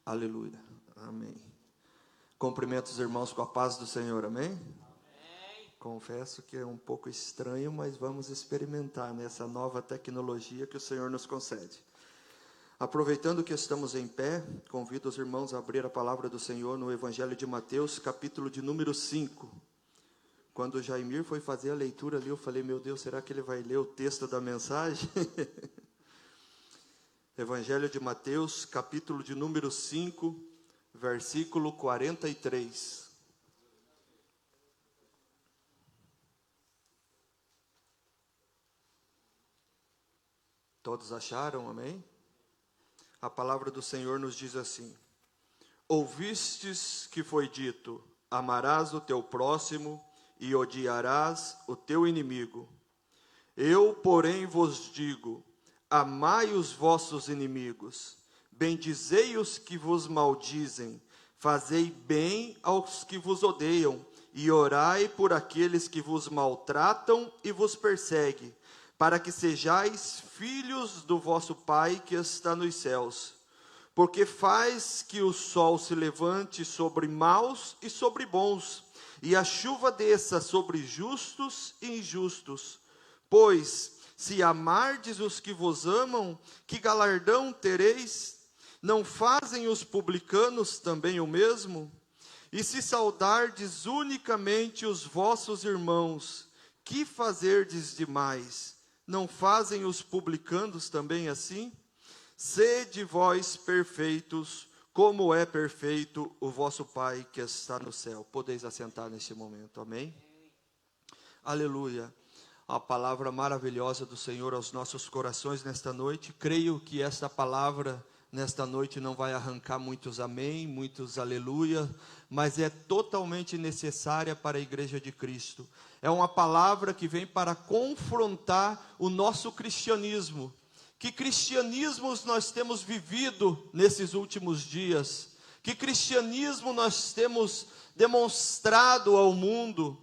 Aleluia. Amém. Cumprimento os irmãos com a paz do Senhor. Amém? Amém. Confesso que é um pouco estranho, mas vamos experimentar nessa nova tecnologia que o Senhor nos concede. Aproveitando que estamos em pé, convido os irmãos a abrir a palavra do Senhor no Evangelho de Mateus, capítulo de número 5. Quando o Jaimir foi fazer a leitura ali, eu falei, meu Deus, será que ele vai ler o texto da mensagem? Evangelho de Mateus, capítulo de número 5, versículo 43. Todos acharam, amém? A palavra do Senhor nos diz assim: ouvistes que foi dito, amarás o teu próximo e odiarás o teu inimigo. Eu, porém, vos digo, amai os vossos inimigos, bendizei os que vos maldizem, fazei bem aos que vos odeiam, e orai por aqueles que vos maltratam e vos perseguem, para que sejais filhos do vosso Pai que está nos céus. Porque faz que o sol se levante sobre maus e sobre bons, e a chuva desça sobre justos e injustos. Pois, se amardes os que vos amam, que galardão tereis? Não fazem os publicanos também o mesmo? E se saudardes unicamente os vossos irmãos, que fazerdes demais? Não fazem os publicanos também assim? Sede vós perfeitos, como é perfeito o vosso Pai que está no céu. Podeis assentar neste momento, amém? Aleluia. A palavra maravilhosa do Senhor aos nossos corações nesta noite. Creio que esta palavra nesta noite não vai arrancar muitos amém, muitos aleluia, mas é totalmente necessária para a igreja de Cristo. É uma palavra que vem para confrontar o nosso cristianismo. Que cristianismos nós temos vivido nesses últimos dias? Que cristianismo nós temos demonstrado ao mundo?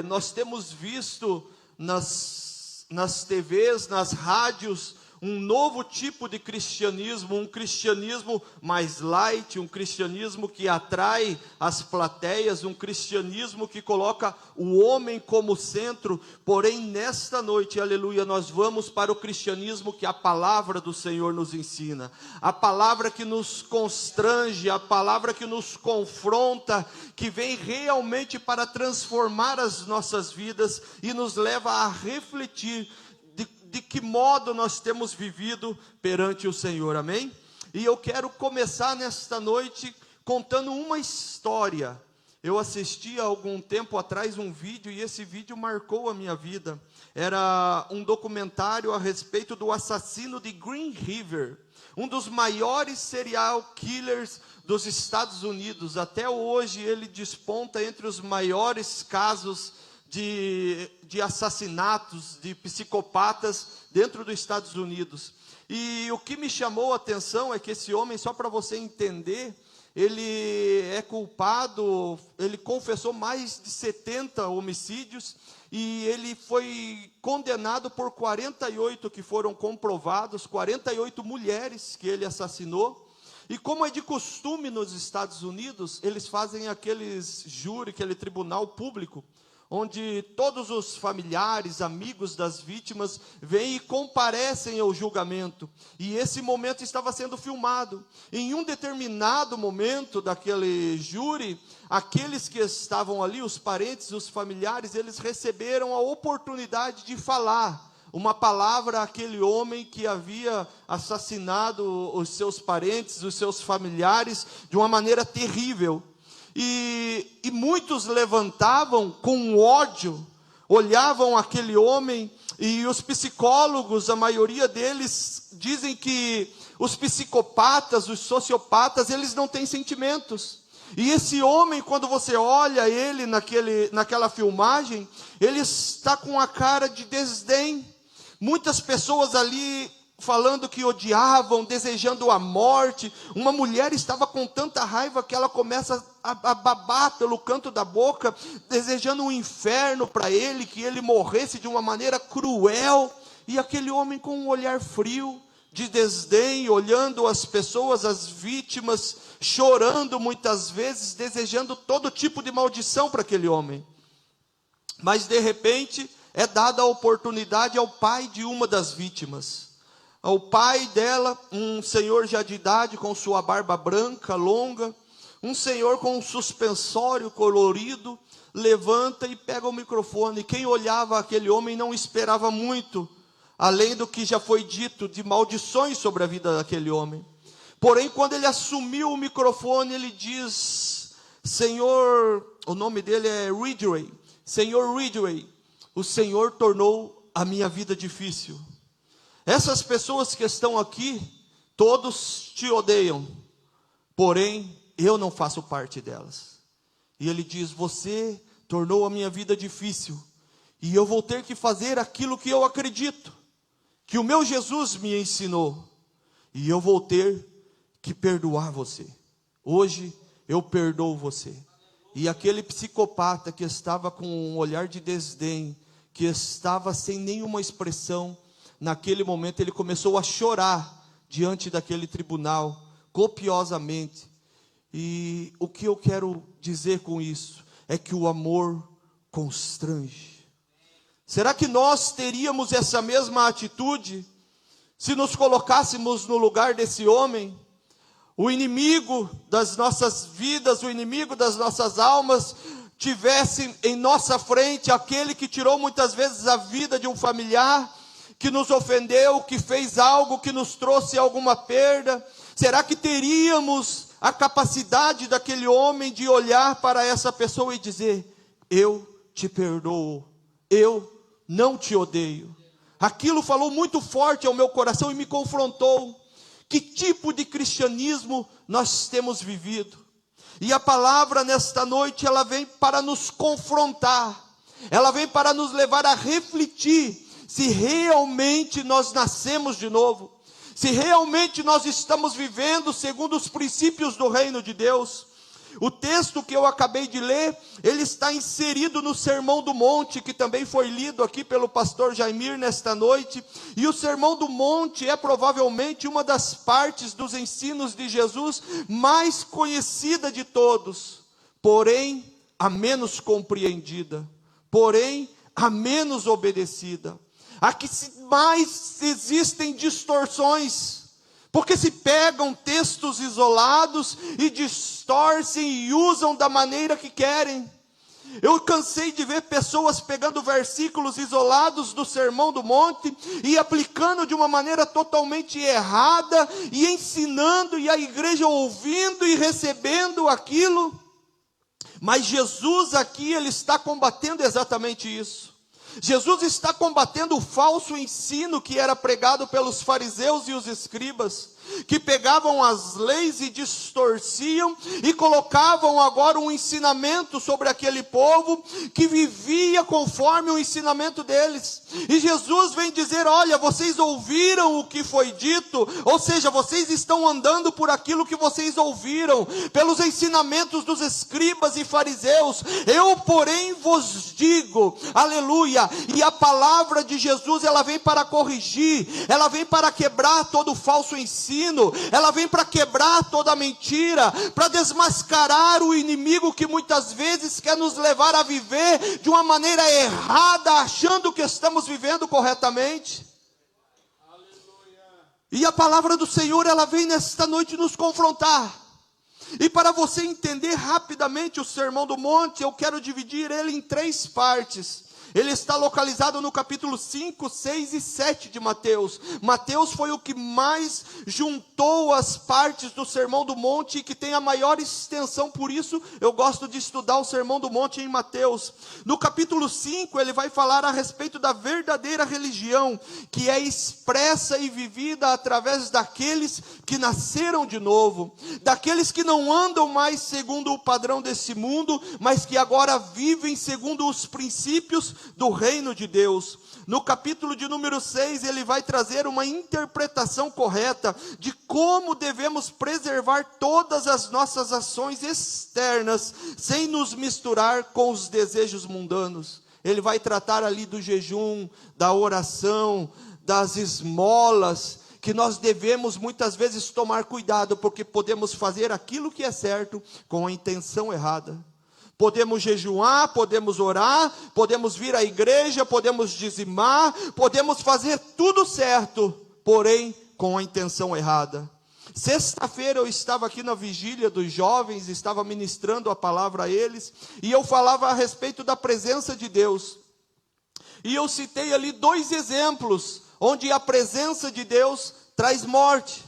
Nós temos visto nas TVs, nas rádios, um novo tipo de cristianismo, um cristianismo mais light, um cristianismo que atrai as plateias, um cristianismo que coloca o homem como centro. Porém, nesta noite, aleluia, nós vamos para o cristianismo que a palavra do Senhor nos ensina, a palavra que nos constrange, a palavra que nos confronta, que vem realmente para transformar as nossas vidas e nos leva a refletir de que modo nós temos vivido perante o Senhor, amém? E eu quero começar nesta noite contando uma história. Eu assisti há algum tempo atrás um vídeo, e esse vídeo marcou a minha vida. Era um documentário a respeito do assassino de Green River, um dos maiores serial killers dos Estados Unidos. Até hoje ele desponta entre os maiores casos de assassinatos, de psicopatas dentro dos Estados Unidos. E o que me chamou a atenção é que esse homem, só para você entender, ele é culpado, ele confessou mais de 70 homicídios, e ele foi condenado por 48 que foram comprovados, 48 mulheres que ele assassinou. E como é de costume nos Estados Unidos, eles fazem aqueles júri, aquele tribunal público, onde todos os familiares, amigos das vítimas vêm e comparecem ao julgamento. E esse momento estava sendo filmado. Em um determinado momento daquele júri, aqueles que estavam ali, os parentes, os familiares, eles receberam a oportunidade de falar uma palavra àquele homem que havia assassinado os seus parentes, os seus familiares, de uma maneira terrível. E muitos levantavam com ódio, olhavam aquele homem, e os psicólogos, a maioria deles, dizem que os psicopatas, os sociopatas, eles não têm sentimentos. E esse homem, quando você olha ele naquela filmagem, ele está com a cara de desdém. Muitas pessoas ali falando que odiavam, desejando a morte. Uma mulher estava com tanta raiva que ela começa a babar pelo canto da boca, desejando um inferno para ele, que ele morresse de uma maneira cruel. E aquele homem com um olhar frio, de desdém, olhando as pessoas, as vítimas, chorando muitas vezes, desejando todo tipo de maldição para aquele homem. Mas de repente é dada a oportunidade ao pai de uma das vítimas. Ao pai dela, um senhor já de idade, com sua barba branca, longa, um senhor com um suspensório colorido, levanta e pega o microfone. Quem olhava aquele homem não esperava muito, além do que já foi dito de maldições sobre a vida daquele homem. Porém, quando ele assumiu o microfone, ele diz: Senhor, o nome dele é Ridgway, Senhor Ridgway, o Senhor tornou a minha vida difícil. Essas pessoas que estão aqui, todos te odeiam, porém, eu não faço parte delas. E ele diz: você tornou a minha vida difícil, e eu vou ter que fazer aquilo que eu acredito, que o meu Jesus me ensinou, e eu vou ter que perdoar você. Hoje eu perdoo você. E aquele psicopata que estava com um olhar de desdém, que estava sem nenhuma expressão, naquele momento ele começou a chorar diante daquele tribunal, copiosamente. E o que eu quero dizer com isso é que o amor constrange. Será que nós teríamos essa mesma atitude se nos colocássemos no lugar desse homem? O inimigo das nossas vidas, o inimigo das nossas almas, tivesse em nossa frente aquele que tirou muitas vezes a vida de um familiar, que nos ofendeu, que fez algo, que nos trouxe alguma perda. Será que teríamos a capacidade daquele homem de olhar para essa pessoa e dizer: eu te perdoo, eu não te odeio? Aquilo falou muito forte ao meu coração e me confrontou. Que tipo de cristianismo nós temos vivido? E a palavra nesta noite, ela vem para nos confrontar, ela vem para nos levar a refletir se realmente nós nascemos de novo, se realmente nós estamos vivendo segundo os princípios do reino de Deus. O texto que eu acabei de ler, ele está inserido no Sermão do Monte, que também foi lido aqui pelo pastor Jaimir nesta noite. E o Sermão do Monte é provavelmente uma das partes dos ensinos de Jesus mais conhecida de todos, porém a menos compreendida, porém a menos obedecida. Aqui mais existem distorções, porque se pegam textos isolados e distorcem e usam da maneira que querem. Eu cansei de ver pessoas pegando versículos isolados do Sermão do Monte e aplicando de uma maneira totalmente errada e ensinando, e a igreja ouvindo e recebendo aquilo. Mas Jesus aqui, ele está combatendo exatamente isso. Jesus está combatendo o falso ensino que era pregado pelos fariseus e os escribas, que pegavam as leis e distorciam e colocavam agora um ensinamento sobre aquele povo que vivia conforme o ensinamento deles. E Jesus vem dizer: olha, vocês ouviram o que foi dito, ou seja, vocês estão andando por aquilo que vocês ouviram, pelos ensinamentos dos escribas e fariseus. Eu, porém, vos digo, aleluia. E a palavra de Jesus, ela vem para corrigir, ela vem para quebrar todo o falso ensino, ela vem para quebrar toda a mentira, para desmascarar o inimigo que muitas vezes quer nos levar a viver de uma maneira errada, achando que estamos vivendo corretamente. E a palavra do Senhor, ela vem nesta noite nos confrontar. E para você entender rapidamente o Sermão do Monte, eu quero dividir ele em 3 partes. Ele está localizado no capítulo 5, 6 e 7 de Mateus. Mateus foi o que mais juntou as partes do Sermão do Monte e que tem a maior extensão, por isso eu gosto de estudar o Sermão do Monte em Mateus. No capítulo 5, ele vai falar a respeito da verdadeira religião, que é expressa e vivida através daqueles que nasceram de novo, daqueles que não andam mais segundo o padrão desse mundo, mas que agora vivem segundo os princípios do reino de Deus. No capítulo de número 6, ele vai trazer uma interpretação correta de como devemos preservar todas as nossas ações externas, sem nos misturar com os desejos mundanos. Ele vai tratar ali do jejum, da oração, das esmolas, que nós devemos muitas vezes tomar cuidado, porque podemos fazer aquilo que é certo com a intenção errada. Podemos jejuar, podemos orar, podemos vir à igreja, podemos dizimar, podemos fazer tudo certo, porém com a intenção errada. Sexta-feira eu estava aqui na vigília dos jovens, estava ministrando a palavra a eles, e eu falava a respeito da presença de Deus. E eu citei ali 2 exemplos, onde a presença de Deus traz morte.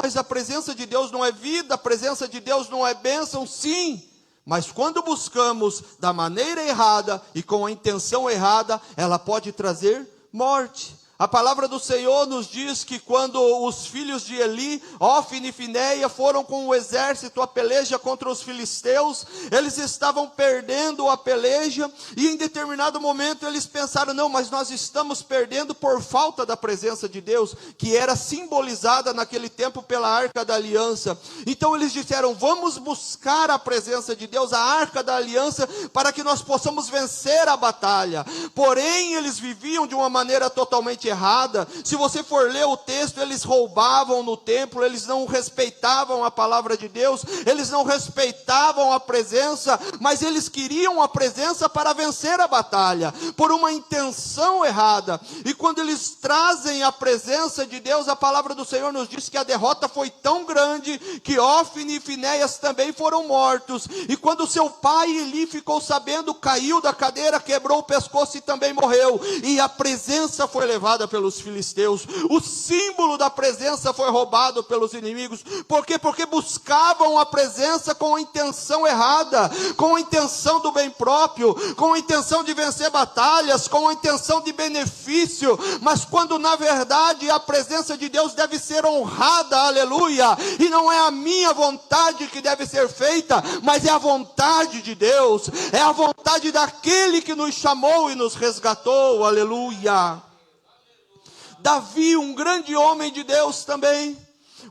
Mas a presença de Deus não é vida, a presença de Deus não é bênção, sim. Mas quando buscamos da maneira errada e com a intenção errada, ela pode trazer morte. A palavra do Senhor nos diz que quando os filhos de Eli, Ofni e Finéia, foram com o exército à peleja contra os filisteus, eles estavam perdendo a peleja, e em determinado momento eles pensaram, não, mas nós estamos perdendo por falta da presença de Deus, que era simbolizada naquele tempo pela Arca da Aliança. Então eles disseram, vamos buscar a presença de Deus, a Arca da Aliança, para que nós possamos vencer a batalha. Porém, eles viviam de uma maneira totalmente errada. Se você for ler o texto, eles roubavam no templo, eles não respeitavam a palavra de Deus, eles não respeitavam a presença, mas eles queriam a presença para vencer a batalha, por uma intenção errada. E quando eles trazem a presença de Deus, a palavra do Senhor nos diz que a derrota foi tão grande, que Ofni e Finéias também foram mortos. E quando seu pai Eli ficou sabendo, caiu da cadeira, quebrou o pescoço e também morreu. E a presença foi levada pelos filisteus. O símbolo da presença foi roubado pelos inimigos. Por quê? Porque buscavam a presença com a intenção errada, com a intenção do bem próprio, com a intenção de vencer batalhas, com a intenção de benefício. Mas quando na verdade a presença de Deus deve ser honrada, aleluia, e não é a minha vontade que deve ser feita, mas é a vontade de Deus, é a vontade daquele que nos chamou e nos resgatou, aleluia. Davi, um grande homem de Deus também,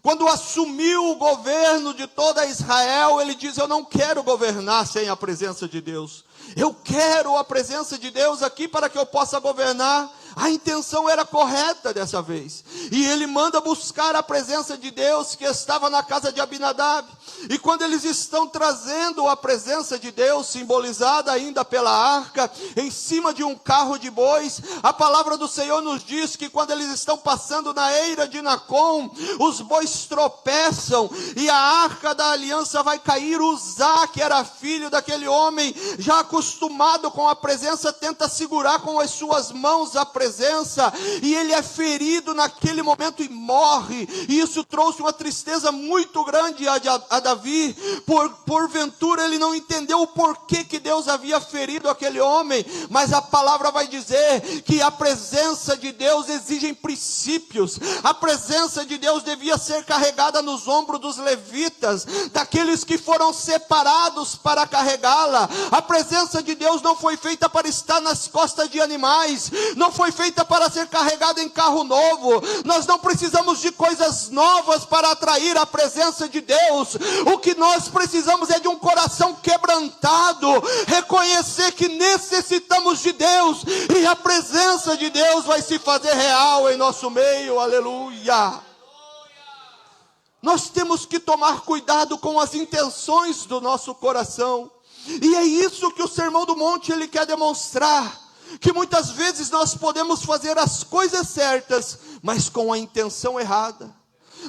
quando assumiu o governo de toda Israel, ele diz, eu não quero governar sem a presença de Deus. Eu quero a presença de Deus aqui para que eu possa governar. A intenção era correta dessa vez. E ele manda buscar a presença de Deus que estava na casa de Abinadab. E quando eles estão trazendo a presença de Deus, simbolizada ainda pela arca, em cima de um carro de bois, a palavra do Senhor nos diz que quando eles estão passando na eira de Nacon, os bois tropeçam e a arca da aliança vai cair. Uzá, que era filho daquele homem, já acostumado com a presença, tenta segurar com as suas mãos a presença, e ele é ferido naquele momento e morre. E isso trouxe uma tristeza muito grande a Davi. Porventura ele não entendeu o porquê que Deus havia ferido aquele homem, mas a palavra vai dizer que a presença de Deus exige princípios. A presença de Deus devia ser carregada nos ombros dos levitas, daqueles que foram separados para carregá-la. A presença de Deus não foi feita para estar nas costas de animais, não foi feita para ser carregada em carro novo. Nós não precisamos de coisas novas para atrair a presença de Deus. O que nós precisamos é de um coração quebrantado, reconhecer que necessitamos de Deus, e a presença de Deus vai se fazer real em nosso meio, aleluia. Nós temos que tomar cuidado com as intenções do nosso coração, e é isso que o Sermão do Monte ele quer demonstrar, que muitas vezes nós podemos fazer as coisas certas, mas com a intenção errada.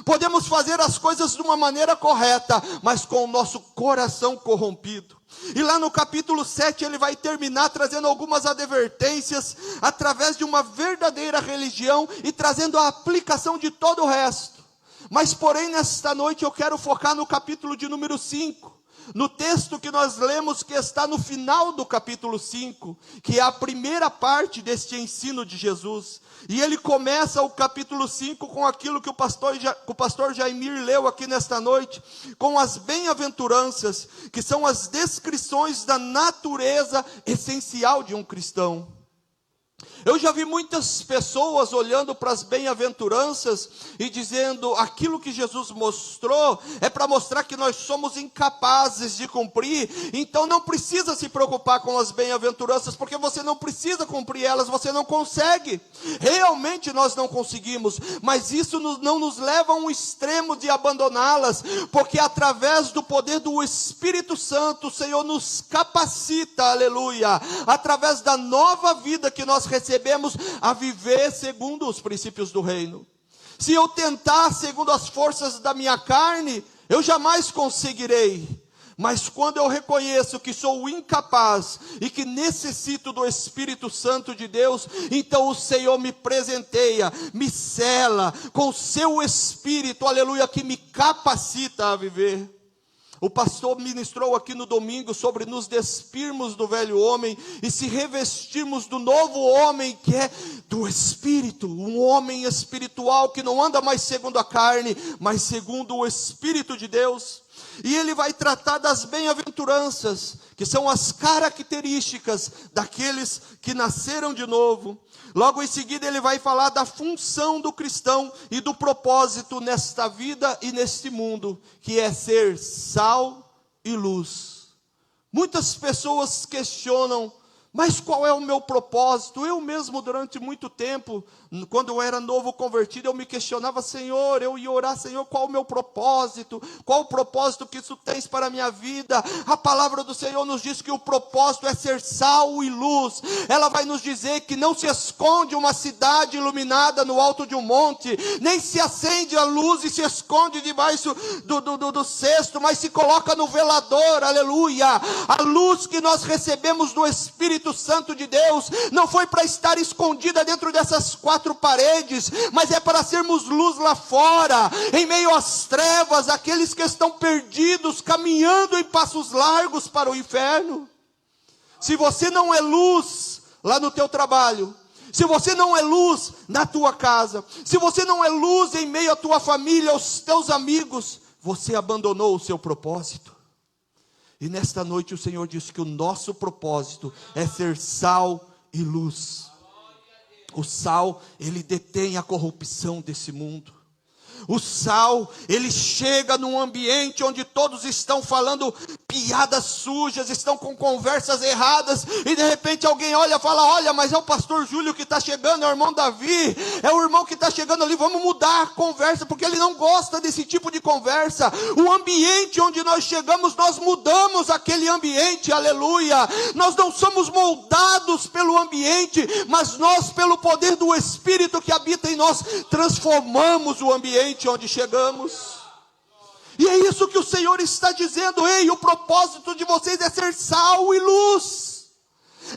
Podemos fazer as coisas de uma maneira correta, mas com o nosso coração corrompido. E lá no capítulo 7 ele vai terminar trazendo algumas advertências, através de uma verdadeira religião, e trazendo a aplicação de todo o resto. Mas porém nesta noite eu quero focar no capítulo de número 5. No texto que nós lemos, que está no final do capítulo 5, que é a primeira parte deste ensino de Jesus. E ele começa o capítulo 5 com aquilo que o pastor Jaimir leu aqui nesta noite, com as bem-aventuranças, que são as descrições da natureza essencial de um cristão. Eu já vi muitas pessoas olhando para as bem-aventuranças e dizendo, aquilo que Jesus mostrou é para mostrar que nós somos incapazes de cumprir, então não precisa se preocupar com as bem-aventuranças, porque você não precisa cumprir elas, você não consegue. Realmente nós não conseguimos, mas isso não nos leva a um extremo de abandoná-las, porque através do poder do Espírito Santo, o Senhor nos capacita, aleluia, através da nova vida que nós recebemos, a viver segundo os princípios do reino. Se eu tentar segundo as forças da minha carne, eu jamais conseguirei. Mas quando eu reconheço que sou incapaz e que necessito do Espírito Santo de Deus, então o Senhor me presenteia, me sela com o seu Espírito, aleluia, que me capacita a viver. O pastor ministrou aqui no domingo sobre nos despirmos do velho homem e se revestirmos do novo homem que é do Espírito, um homem espiritual que não anda mais segundo a carne, mas segundo o Espírito de Deus. E ele vai tratar das bem-aventuranças, que são as características daqueles que nasceram de novo. Logo em seguida ele vai falar da função do cristão e do propósito nesta vida e neste mundo, que é ser sal e luz. Muitas pessoas questionam, mas qual é o meu propósito? Eu mesmo durante muito tempo, quando eu era novo convertido, eu me questionava, Senhor, eu ia orar, Senhor, qual o meu propósito? Qual o propósito que isso tens para a minha vida? A palavra do Senhor nos diz que o propósito é ser sal e luz. Ela vai nos dizer que não se esconde uma cidade iluminada no alto de um monte, nem se acende a luz e se esconde debaixo do cesto, mas se coloca no velador, aleluia. A luz que nós recebemos do Espírito Santo de Deus não foi para estar escondida dentro dessas quatro paredes, mas é para sermos luz lá fora, em meio às trevas, aqueles que estão perdidos, caminhando em passos largos para o inferno. Se você não é luz lá no teu trabalho, se você não é luz na tua casa, se você não é luz em meio à tua família, aos teus amigos, você abandonou o seu propósito. E nesta noite o Senhor diz que o nosso propósito é ser sal e luz. O sal, ele detém a corrupção desse mundo. O sal, ele chega num ambiente onde todos estão falando piadas sujas, estão com conversas erradas, e de repente alguém olha e fala, olha, mas é o pastor Júlio que está chegando, é o irmão Davi, é o irmão que está chegando ali, vamos mudar a conversa, porque ele não gosta desse tipo de conversa. O ambiente onde nós chegamos, nós mudamos aquele ambiente, aleluia. Nós não somos moldados pelo ambiente, mas nós, pelo poder do Espírito que habita em nós, transformamos o ambiente onde chegamos. E é isso que o Senhor está dizendo, ei, o propósito de vocês é ser sal e luz,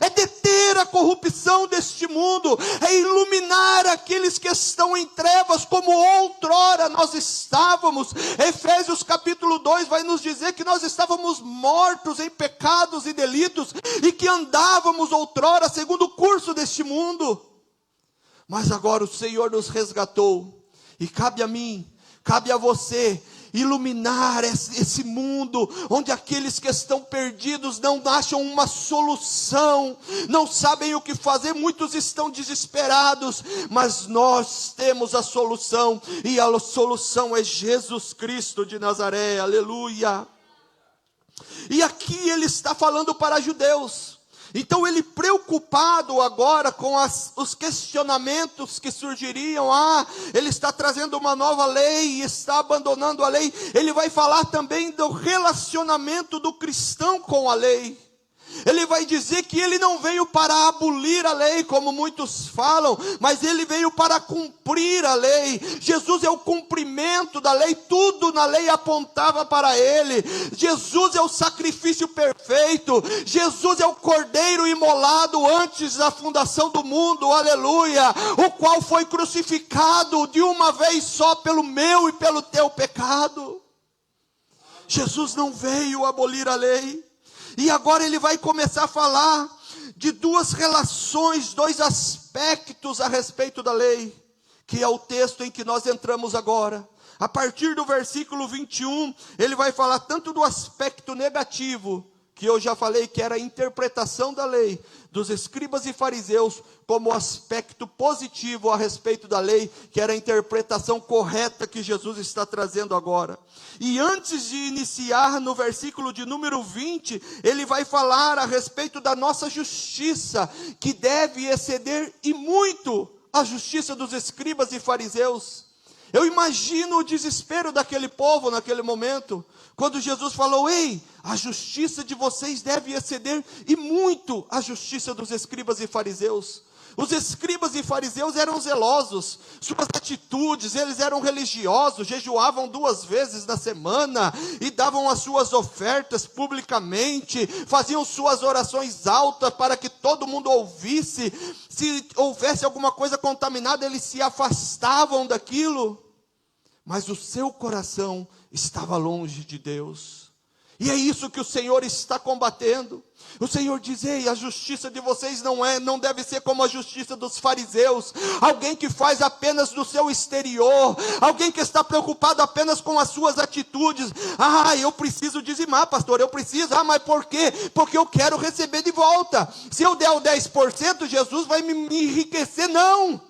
é deter a corrupção deste mundo, é iluminar aqueles que estão em trevas, como outrora nós estávamos. Efésios capítulo 2 vai nos dizer que nós estávamos mortos em pecados e delitos, e que andávamos outrora segundo o curso deste mundo, mas agora o Senhor nos resgatou. E cabe a mim, cabe a você, iluminar esse mundo, onde aqueles que estão perdidos não acham uma solução, não sabem o que fazer, muitos estão desesperados, mas nós temos a solução, e a solução é Jesus Cristo de Nazaré, aleluia. E aqui ele está falando para judeus. Então ele, preocupado agora com os questionamentos que surgiriam, ele está trazendo uma nova lei e está abandonando a lei. Ele vai falar também do relacionamento do cristão com a lei. Ele vai dizer que ele não veio para abolir a lei, como muitos falam, mas ele veio para cumprir a lei. Jesus é o cumprimento da lei, tudo na lei apontava para ele. Jesus é o sacrifício perfeito, Jesus é o cordeiro imolado antes da fundação do mundo, aleluia, o qual foi crucificado de uma vez só pelo meu e pelo teu pecado. Jesus não veio abolir a lei. E agora ele vai começar a falar de duas relações, dois aspectos a respeito da lei, que é o texto em que nós entramos agora. A partir do versículo 21, ele vai falar tanto do aspecto negativo, que eu já falei que era a interpretação da lei, dos escribas e fariseus, como aspecto positivo a respeito da lei, que era a interpretação correta que Jesus está trazendo agora. E antes de iniciar no versículo de número 20, ele vai falar a respeito da nossa justiça, que deve exceder e muito a justiça dos escribas e fariseus. Eu imagino o desespero daquele povo naquele momento, quando Jesus falou: ei, a justiça de vocês deve exceder e muito a justiça dos escribas e fariseus. Os escribas e fariseus eram zelosos, suas atitudes, eles eram religiosos, jejuavam 2 vezes na semana, e davam as suas ofertas publicamente, faziam suas orações altas para que todo mundo ouvisse. Se houvesse alguma coisa contaminada, eles se afastavam daquilo, mas o seu coração estava longe de Deus. E é isso que o Senhor está combatendo. O Senhor diz: ei, a justiça de vocês não deve ser como a justiça dos fariseus, alguém que faz apenas do seu exterior, alguém que está preocupado apenas com as suas atitudes. Eu preciso dizimar, pastor, eu preciso. Mas por quê? Porque eu quero receber de volta. Se eu der o 10%, Jesus vai me enriquecer. Não!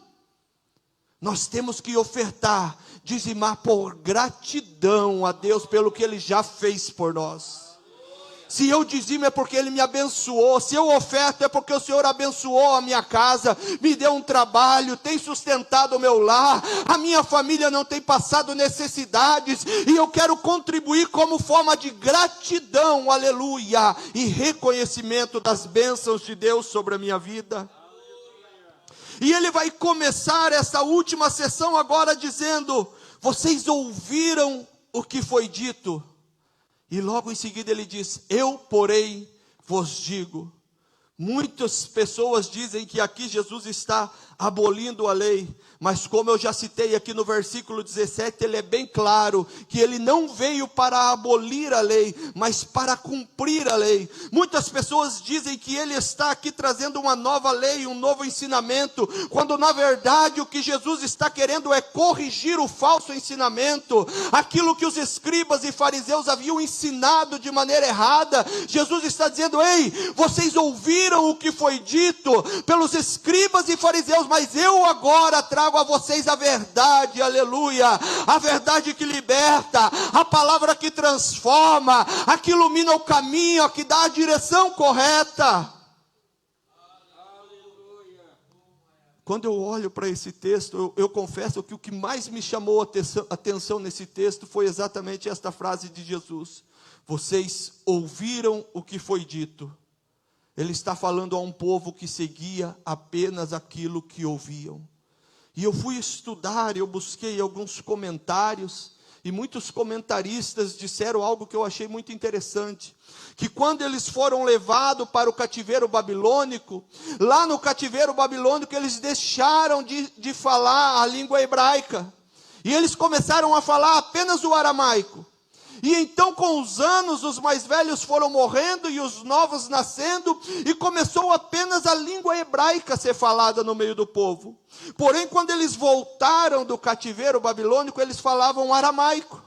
Nós temos que ofertar, dizimar por gratidão a Deus pelo que Ele já fez por nós. Se eu dizimo é porque Ele me abençoou. Se eu oferto é porque o Senhor abençoou a minha casa, me deu um trabalho, tem sustentado o meu lar, a minha família não tem passado necessidades, e eu quero contribuir como forma de gratidão, aleluia, e reconhecimento das bênçãos de Deus sobre a minha vida. E ele vai começar essa última sessão agora dizendo: vocês ouviram o que foi dito? E logo em seguida ele diz: eu, porém, vos digo. Muitas pessoas dizem que aqui Jesus está abolindo a lei, mas como eu já citei aqui no versículo 17, ele é bem claro, que ele não veio para abolir a lei, mas para cumprir a lei. Muitas pessoas dizem que ele está aqui trazendo uma nova lei, um novo ensinamento, quando na verdade o que Jesus está querendo é corrigir o falso ensinamento, aquilo que os escribas e fariseus haviam ensinado de maneira errada. Jesus está dizendo: ei, vocês ouviram o que foi dito pelos escribas e fariseus, mas eu agora trago a vocês a verdade, aleluia, a verdade que liberta, a palavra que transforma, a que ilumina o caminho, a que dá a direção correta. Quando eu olho para esse texto, eu confesso que o que mais me chamou a atenção nesse texto foi exatamente esta frase de Jesus: vocês ouviram o que foi dito. Ele está falando a um povo que seguia apenas aquilo que ouviam. E eu fui estudar, eu busquei alguns comentários, e muitos comentaristas disseram algo que eu achei muito interessante, que quando eles foram levados para o cativeiro babilônico, lá no cativeiro babilônico eles deixaram de falar a língua hebraica, e eles começaram a falar apenas o aramaico. E então com os anos os mais velhos foram morrendo e os novos nascendo, e começou apenas a língua hebraica a ser falada no meio do povo. Porém, quando eles voltaram do cativeiro babilônico, eles falavam aramaico,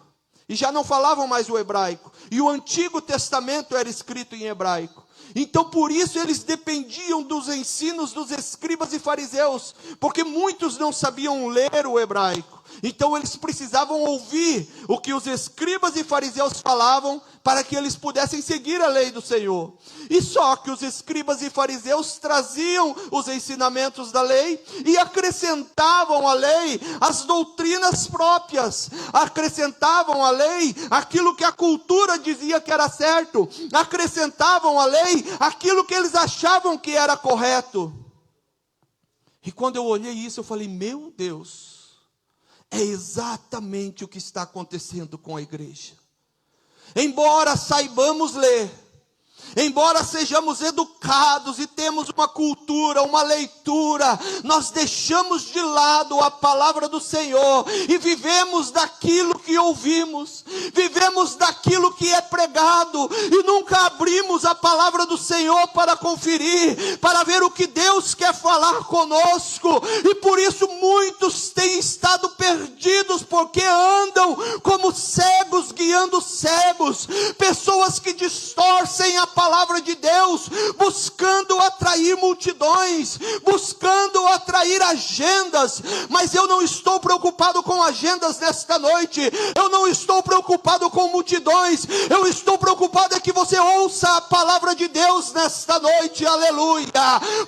e já não falavam mais o hebraico, e o Antigo Testamento era escrito em hebraico. Então por isso eles dependiam dos ensinos dos escribas e fariseus, porque muitos não sabiam ler o hebraico. Então eles precisavam ouvir o que os escribas e fariseus falavam, para que eles pudessem seguir a lei do Senhor. E só que os escribas e fariseus traziam os ensinamentos da lei e acrescentavam à lei as doutrinas próprias, acrescentavam à lei aquilo que a cultura dizia que era certo, acrescentavam à lei aquilo que eles achavam que era correto. E quando eu olhei isso, eu falei: meu Deus, é exatamente o que está acontecendo com a igreja. Embora saibamos ler, embora sejamos educados e temos uma cultura, uma leitura, nós deixamos de lado a palavra do Senhor e vivemos daquilo que ouvimos, vivemos daquilo que é pregado, e nunca abrimos a palavra do Senhor para conferir, para ver o que Deus quer falar conosco. E por isso muitos têm estado perdidos, porque andam como cegos guiando cegos, pessoas que distorcem a palavra de Deus, buscando atrair multidões, buscando atrair agendas. Mas eu não estou preocupado com agendas nesta noite, eu não estou preocupado com multidões, eu estou preocupado é que você ouça a palavra de Deus nesta noite, aleluia,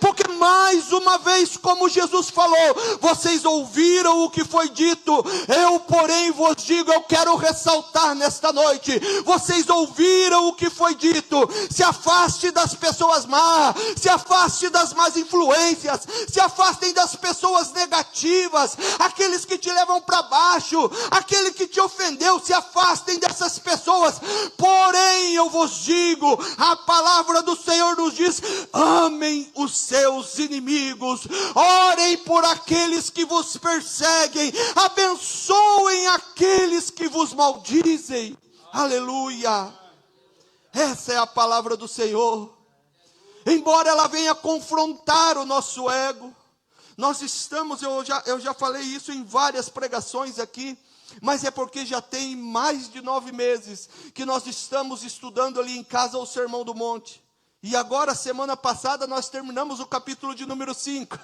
porque mais uma vez, como Jesus falou, vocês ouviram o que foi dito, eu porém vos digo, eu quero ressaltar nesta noite, vocês ouviram o que foi dito, se afaste das pessoas más, se afaste das más influências, se afastem das pessoas negativas, aqueles que te levam para baixo, aquele que te ofendeu, se afastem dessas pessoas. Porém eu vos digo, a palavra do Senhor nos diz, amem os seus inimigos, orem por aqueles que vos perseguem, abençoem aqueles que vos maldizem, aleluia. Essa é a palavra do Senhor. Embora ela venha confrontar o nosso ego, nós estamos, eu já falei isso em várias pregações aqui, mas é porque já tem mais de 9 meses que nós estamos estudando ali em casa o Sermão do Monte. E agora, semana passada, nós terminamos o capítulo de número 5.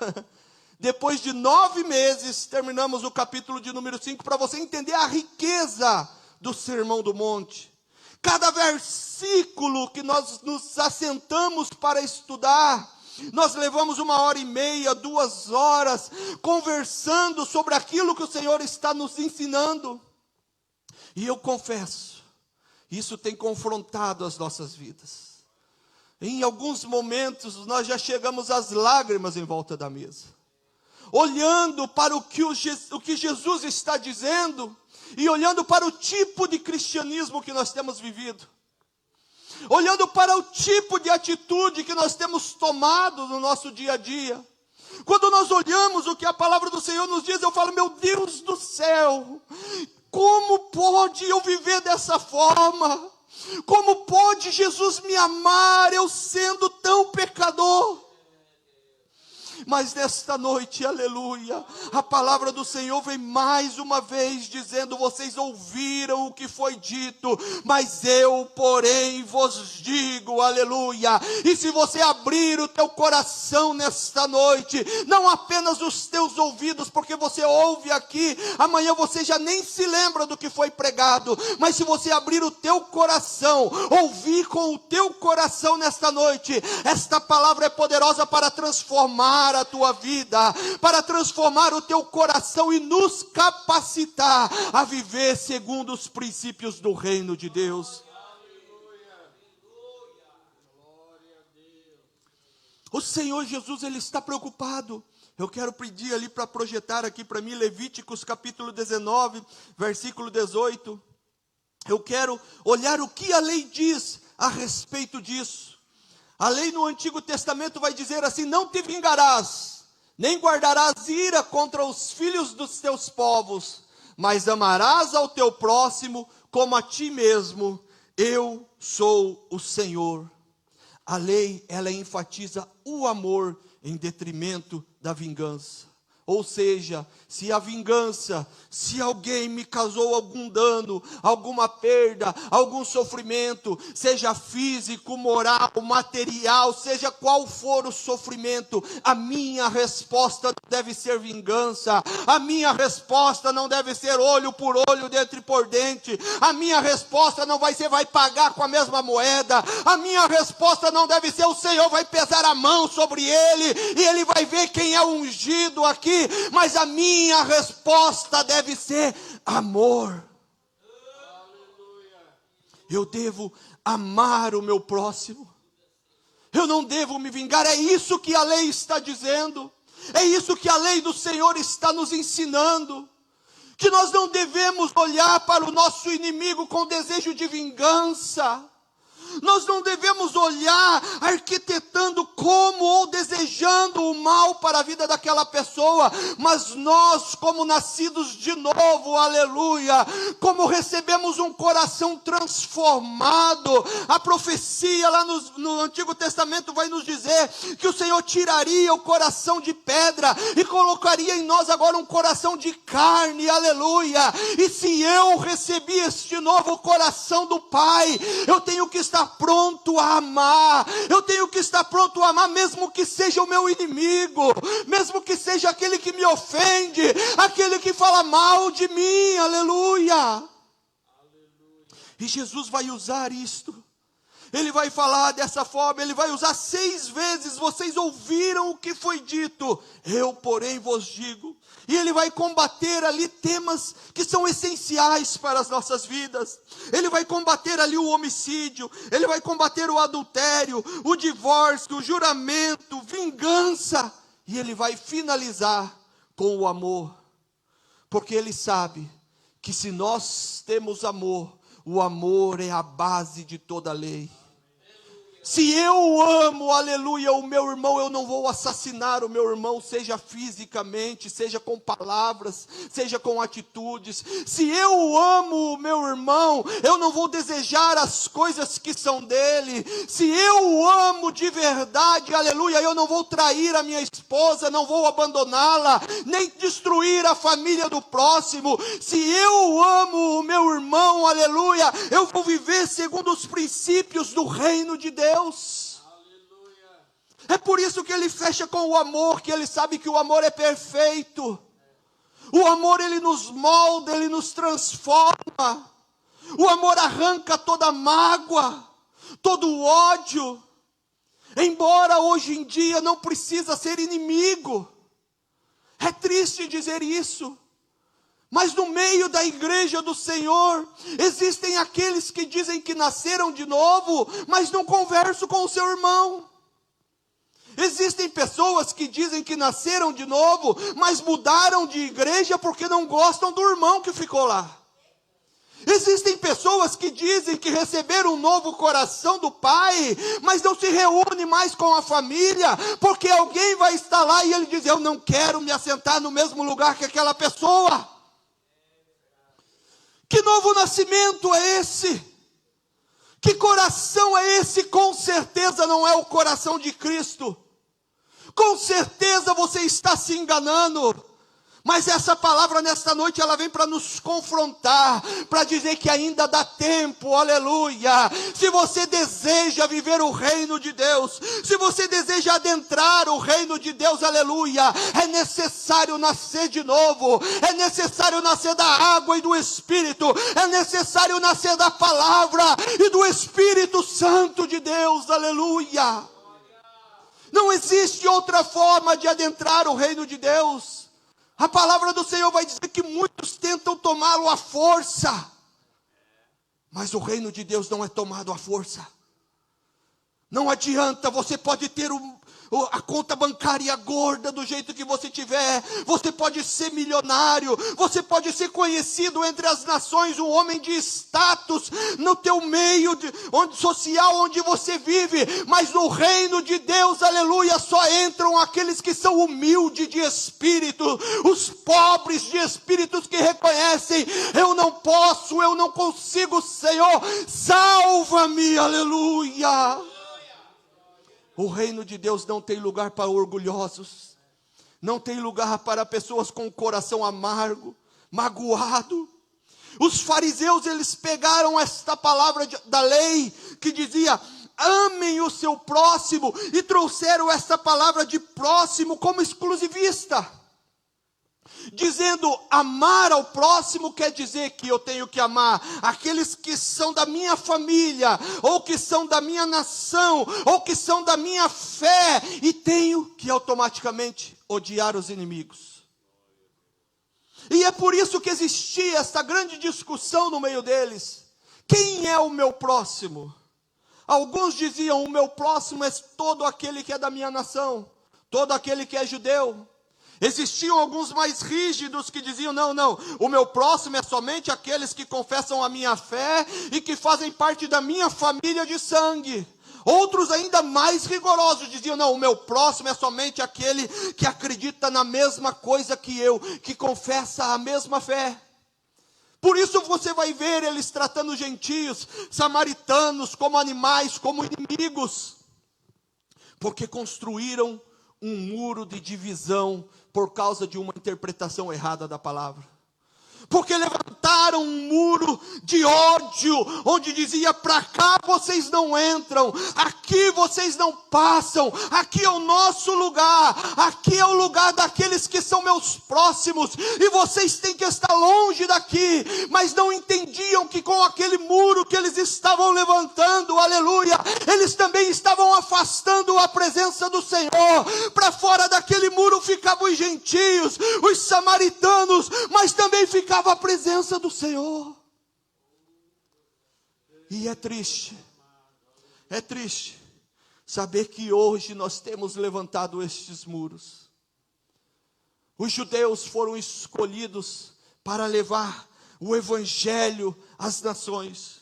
Depois de 9 meses, terminamos o capítulo de número 5, para você entender a riqueza do Sermão do Monte. Cada versículo que nós nos assentamos para estudar, nós levamos 1h30, 2 horas, conversando sobre aquilo que o Senhor está nos ensinando. E eu confesso, isso tem confrontado as nossas vidas. Em alguns momentos, nós já chegamos às lágrimas em volta da mesa, olhando para o que Jesus está dizendo, e olhando para o tipo de cristianismo que nós temos vivido, olhando para o tipo de atitude que nós temos tomado no nosso dia a dia. Quando nós olhamos o que a palavra do Senhor nos diz, eu falo, meu Deus do céu, como pode eu viver dessa forma? Como pode Jesus me amar, eu sendo tão pecador? Mas nesta noite, aleluia, a palavra do Senhor vem mais uma vez dizendo, vocês ouviram o que foi dito, mas eu porém vos digo, aleluia. E se você abrir o teu coração nesta noite, não apenas os teus ouvidos, porque você ouve aqui, amanhã você já nem se lembra do que foi pregado, mas se você abrir o teu coração, ouvir com o teu coração nesta noite, esta palavra é poderosa para transformar a tua vida, para transformar o teu coração e nos capacitar a viver segundo os princípios do reino de Deus. O Senhor Jesus, Ele está preocupado. Eu quero pedir ali para projetar aqui para mim, Levíticos capítulo 19, versículo 18. Eu quero olhar o que a lei diz a respeito disso. A lei no Antigo Testamento vai dizer assim, não te vingarás, nem guardarás ira contra os filhos dos teus povos, mas amarás ao teu próximo como a ti mesmo, eu sou o Senhor. A lei, ela enfatiza o amor em detrimento da vingança. Ou seja, se a vingança, se alguém me causou algum dano, alguma perda, algum sofrimento, seja físico, moral, material, seja qual for o sofrimento, a minha resposta deve ser vingança, a minha resposta não deve ser olho por olho, dente por dente, a minha resposta não vai ser vai pagar com a mesma moeda, a minha resposta não deve ser o Senhor vai pesar a mão sobre ele, e ele vai ver quem é ungido aqui, mas a minha resposta deve ser amor. Eu devo amar o meu próximo, eu não devo me vingar. É isso que a lei está dizendo, é isso que a lei do Senhor está nos ensinando, que nós não devemos olhar para o nosso inimigo com desejo de vingança. Nós não devemos olhar arquitetando como ou desejando o mal para a vida daquela pessoa, mas nós, como nascidos de novo, aleluia, como recebemos um coração transformado, a profecia lá no Antigo Testamento vai nos dizer que o Senhor tiraria o coração de pedra e colocaria em nós agora um coração de carne, aleluia. E se eu recebi este novo coração do Pai, eu tenho que estar pronto a amar, eu tenho que estar pronto a amar, mesmo que seja o meu inimigo, mesmo que seja aquele que me ofende, aquele que fala mal de mim, aleluia. E Jesus vai usar isto, Ele vai falar dessa forma, Ele vai usar 6 vezes, vocês ouviram o que foi dito, eu porém vos digo. E Ele vai combater ali temas que são essenciais para as nossas vidas. Ele vai combater ali o homicídio, Ele vai combater o adultério, o divórcio, o juramento, vingança. E Ele vai finalizar com o amor. Porque Ele sabe que se nós temos amor, o amor é a base de toda a lei. Se eu amo, aleluia, o meu irmão, eu não vou assassinar o meu irmão, seja fisicamente, seja com palavras, seja com atitudes. Se eu amo o meu irmão, eu não vou desejar as coisas que são dele. Se eu amo de verdade, aleluia, eu não vou trair a minha esposa, não vou abandoná-la, nem destruir a família do próximo. Se eu amo o meu irmão, aleluia, eu vou viver segundo os princípios do reino de Deus. Aleluia. É por isso que ele fecha com o amor, que ele sabe que o amor é perfeito. O amor, ele nos molda, ele nos transforma. O amor arranca toda mágoa, todo o ódio. Embora hoje em dia não precisa ser inimigo. É triste dizer isso. Mas no meio da igreja do Senhor, existem aqueles que dizem que nasceram de novo, mas não conversam com o seu irmão. Existem pessoas que dizem que nasceram de novo, mas mudaram de igreja porque não gostam do irmão que ficou lá. Existem pessoas que dizem que receberam um novo coração do Pai, mas não se reúnem mais com a família, porque alguém vai estar lá e ele diz, eu não quero me assentar no mesmo lugar que aquela pessoa. Que novo nascimento é esse? Que coração é esse? Com certeza não é o coração de Cristo. Com certeza você está se enganando. Mas essa palavra nesta noite, ela vem para nos confrontar, para dizer que ainda dá tempo, aleluia. Se você deseja viver o reino de Deus, se você deseja adentrar o reino de Deus, aleluia, é necessário nascer de novo, é necessário nascer da água e do Espírito, é necessário nascer da palavra e do Espírito Santo de Deus, aleluia. Não existe outra forma de adentrar o reino de Deus. A palavra do Senhor vai dizer que muitos tentam tomá-lo à força. Mas o reino de Deus não é tomado à força. Não adianta, você pode ter a conta bancária gorda do jeito que você tiver. Você pode ser milionário. Você pode ser conhecido entre as nações, um homem de status no teu meio social onde você vive. Mas no reino de Deus, aleluia, só entram aqueles que são humildes de espírito. Os pobres de espíritos que reconhecem, eu não posso, eu não consigo, Senhor, salva-me, aleluia. O reino de Deus não tem lugar para orgulhosos, não tem lugar para pessoas com o coração amargo, magoado. Os fariseus, eles pegaram esta palavra da lei, que dizia, amem o seu próximo, e trouxeram essa palavra de próximo como exclusivista. Dizendo, amar ao próximo quer dizer que eu tenho que amar aqueles que são da minha família, ou que são da minha nação, ou que são da minha fé, e tenho que automaticamente odiar os inimigos. E é por isso que existia essa grande discussão no meio deles. Quem é o meu próximo? Alguns diziam, o meu próximo é todo aquele que é da minha nação, todo aquele que é judeu. Existiam alguns mais rígidos que diziam, não, o meu próximo é somente aqueles que confessam a minha fé e que fazem parte da minha família de sangue. Outros ainda mais rigorosos diziam, não, o meu próximo é somente aquele que acredita na mesma coisa que eu, que confessa a mesma fé. Por isso você vai ver eles tratando gentios, samaritanos, como animais, como inimigos. Porque construíram um muro de divisão por causa de uma interpretação errada da palavra. Porque levantaram um muro de ódio, onde dizia, para cá vocês não entram, aqui vocês não passam, aqui é o nosso lugar, aqui é o lugar daqueles que são meus próximos, e vocês têm que estar longe daqui. Mas não entendiam que com aquele muro que eles estavam levantando, aleluia, eles também estavam afastando a presença do Senhor. Para fora daquele muro ficavam os gentios, os samaritanos, mas também ficava a presença do Senhor. E é triste saber que hoje nós temos levantado estes muros. Os judeus foram escolhidos para levar o evangelho às nações.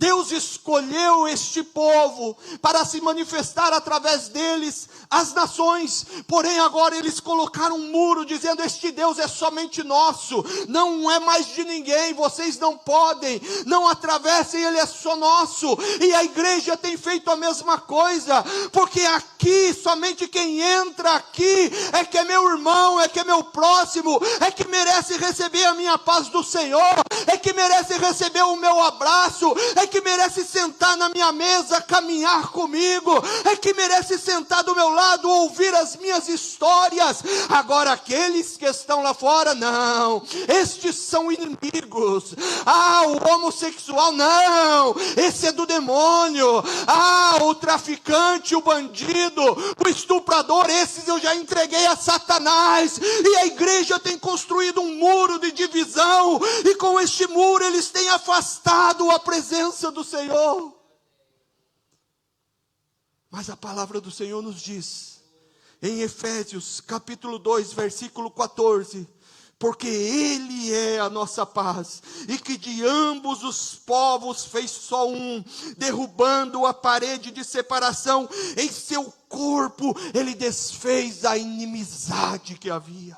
Deus escolheu este povo para se manifestar através deles às nações. Porém agora eles colocaram um muro dizendo, este Deus é somente nosso, não é mais de ninguém, vocês não podem, não atravessem, ele é só nosso. E a igreja tem feito a mesma coisa, porque aqui, somente quem entra aqui é que é meu irmão, é que é meu próximo, é que merece receber a minha paz do Senhor, é que merece receber o meu abraço, é que merece sentar na minha mesa, caminhar comigo, é que merece sentar do meu lado, ouvir as minhas histórias. Agora aqueles que estão lá fora, não, estes são inimigos. O homossexual, não, esse é do demônio. O traficante, o bandido, o estuprador, esses eu já entreguei a Satanás. E a igreja tem construído um muro de divisão, e com este muro eles têm afastado a presença do Senhor. Mas a palavra do Senhor nos diz, em Efésios capítulo 2, versículo 14, porque Ele é a nossa paz, e que de ambos os povos fez só um, derrubando a parede de separação, em seu corpo Ele desfez a inimizade que havia.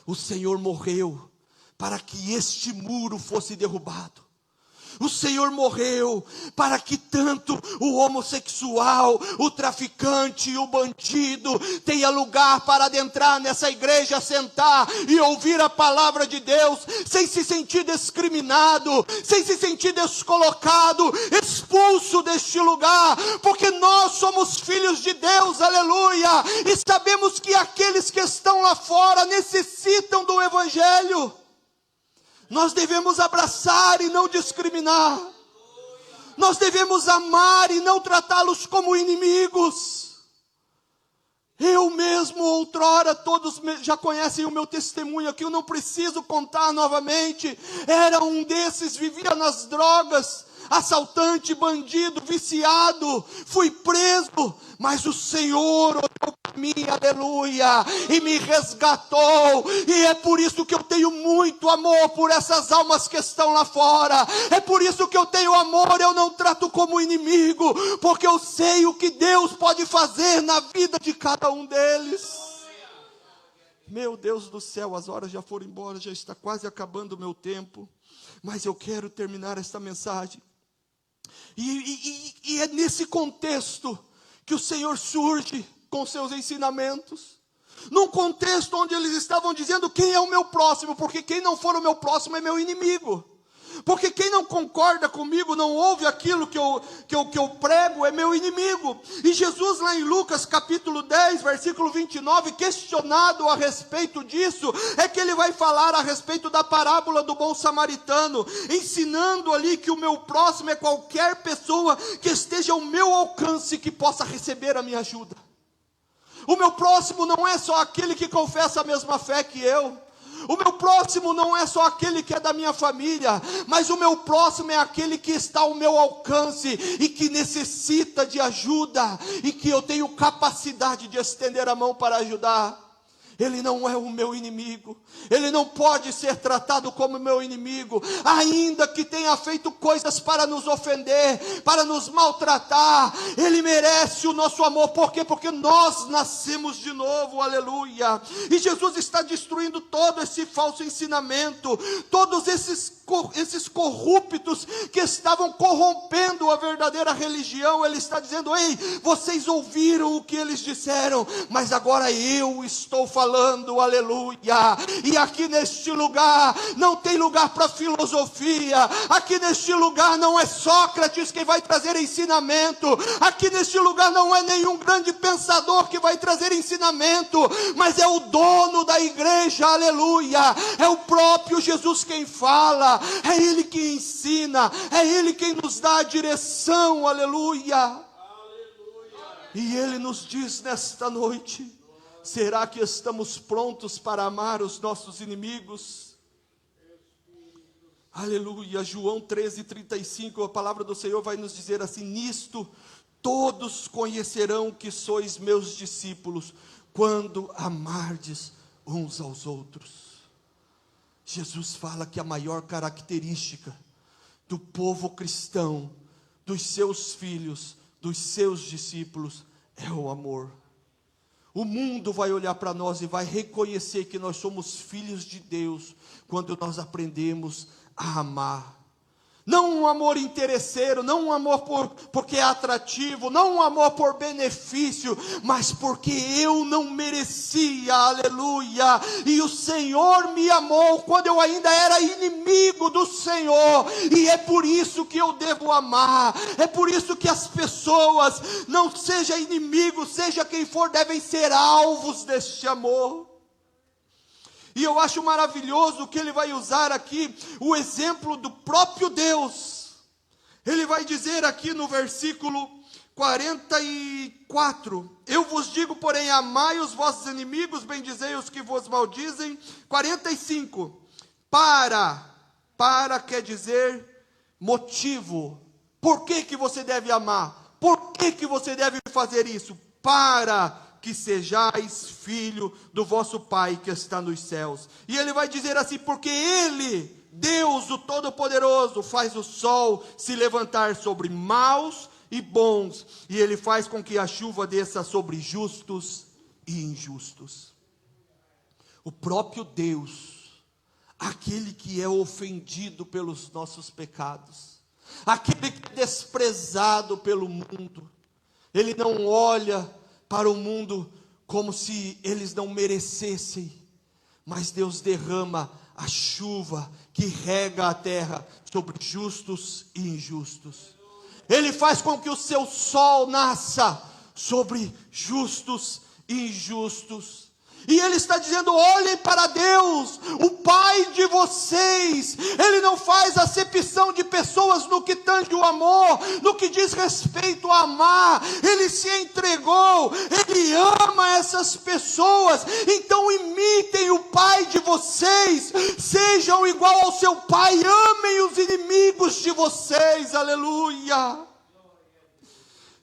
O Senhor morreu para que este muro fosse derrubado. O Senhor morreu para que tanto o homossexual, o traficante e o bandido tenha lugar para adentrar nessa igreja, sentar e ouvir a palavra de Deus, sem se sentir discriminado, sem se sentir descolocado, expulso deste lugar, porque nós somos filhos de Deus, aleluia, e sabemos que aqueles que estão lá fora necessitam do evangelho. Nós devemos abraçar e não discriminar. Nós devemos amar e não tratá-los como inimigos. Eu mesmo, outrora, todos já conhecem o meu testemunho aqui, eu não preciso contar novamente. Era um desses, vivia nas drogas, assaltante, bandido, viciado. Fui preso, mas o Senhor olhou para mim, aleluia, e me resgatou. E é por isso que eu tenho muito amor por essas almas que estão lá fora. É por isso que eu tenho amor, eu não trato como inimigo, porque eu sei o que Deus pode fazer na vida de cada um deles. Meu Deus do céu, as horas já foram embora, já está quase acabando o meu tempo, mas eu quero terminar esta mensagem. E é nesse contexto que o Senhor surge com seus ensinamentos. Num contexto onde eles estavam dizendo quem é o meu próximo, porque quem não for o meu próximo é meu inimigo. Porque quem não concorda comigo, não ouve aquilo que eu prego, é meu inimigo. E Jesus lá em Lucas capítulo 10, versículo 29, questionado a respeito disso, é que ele vai falar a respeito da parábola do bom samaritano, ensinando ali que o meu próximo é qualquer pessoa que esteja ao meu alcance, que possa receber a minha ajuda. O meu próximo não é só aquele que confessa a mesma fé que eu. O meu próximo não é só aquele que é da minha família, mas o meu próximo é aquele que está ao meu alcance e que necessita de ajuda, e que eu tenho capacidade de estender a mão para ajudar. Ele não é o meu inimigo, ele não pode ser tratado como meu inimigo, ainda que tenha feito coisas para nos ofender, para nos maltratar. Ele merece o nosso amor. Por quê? Porque nós nascemos de novo, aleluia. E Jesus está destruindo todo esse falso ensinamento, todos esses corruptos que estavam corrompendo a verdadeira religião. Ele está dizendo: ei, vocês ouviram o que eles disseram, mas agora eu estou falando, aleluia. E aqui neste lugar não tem lugar para filosofia, aqui neste lugar não é Sócrates quem vai trazer ensinamento, aqui neste lugar não é nenhum grande pensador que vai trazer ensinamento, mas é o dono da igreja, aleluia. É o próprio Jesus quem fala, é Ele que ensina, é Ele quem nos dá a direção, aleluia. E Ele nos diz nesta noite: será que estamos prontos para amar os nossos inimigos? Aleluia. João 13:35, a palavra do Senhor vai nos dizer assim: nisto todos conhecerão que sois meus discípulos, quando amardes uns aos outros. Jesus fala que a maior característica do povo cristão, dos seus filhos, dos seus discípulos, é o amor. O mundo vai olhar para nós e vai reconhecer que nós somos filhos de Deus quando nós aprendemos a amar. Não um amor interesseiro, não um amor porque é atrativo, não um amor por benefício, mas porque eu não merecia, aleluia. E o Senhor me amou quando eu ainda era inimigo do Senhor. E é por isso que eu devo amar. É por isso que as pessoas, não seja inimigo, seja quem for, devem ser alvos deste amor. E eu acho maravilhoso que ele vai usar aqui o exemplo do próprio Deus. Ele vai dizer aqui no versículo 44: eu vos digo, porém, amai os vossos inimigos, bendizei os que vos maldizem. 45, para quer dizer motivo. Por que você deve amar? Por que você deve fazer isso? Para que sejais filho do vosso Pai que está nos céus. E ele vai dizer assim: porque Ele, Deus o Todo-Poderoso, faz o sol se levantar sobre maus e bons, e Ele faz com que a chuva desça sobre justos e injustos. O próprio Deus, aquele que é ofendido pelos nossos pecados, aquele que é desprezado pelo mundo, Ele não olha para o mundo como se eles não merecessem, mas Deus derrama a chuva que rega a terra sobre justos e injustos. Ele faz com que o seu sol nasça sobre justos e injustos. E ele está dizendo: olhem para Deus, o Pai de vocês. Ele não faz acepção de pessoas no que tange o amor, no que diz respeito a amar. Ele se entregou, Ele ama essas pessoas. Então imitem o Pai de vocês, sejam igual ao seu Pai, amem os inimigos de vocês, aleluia.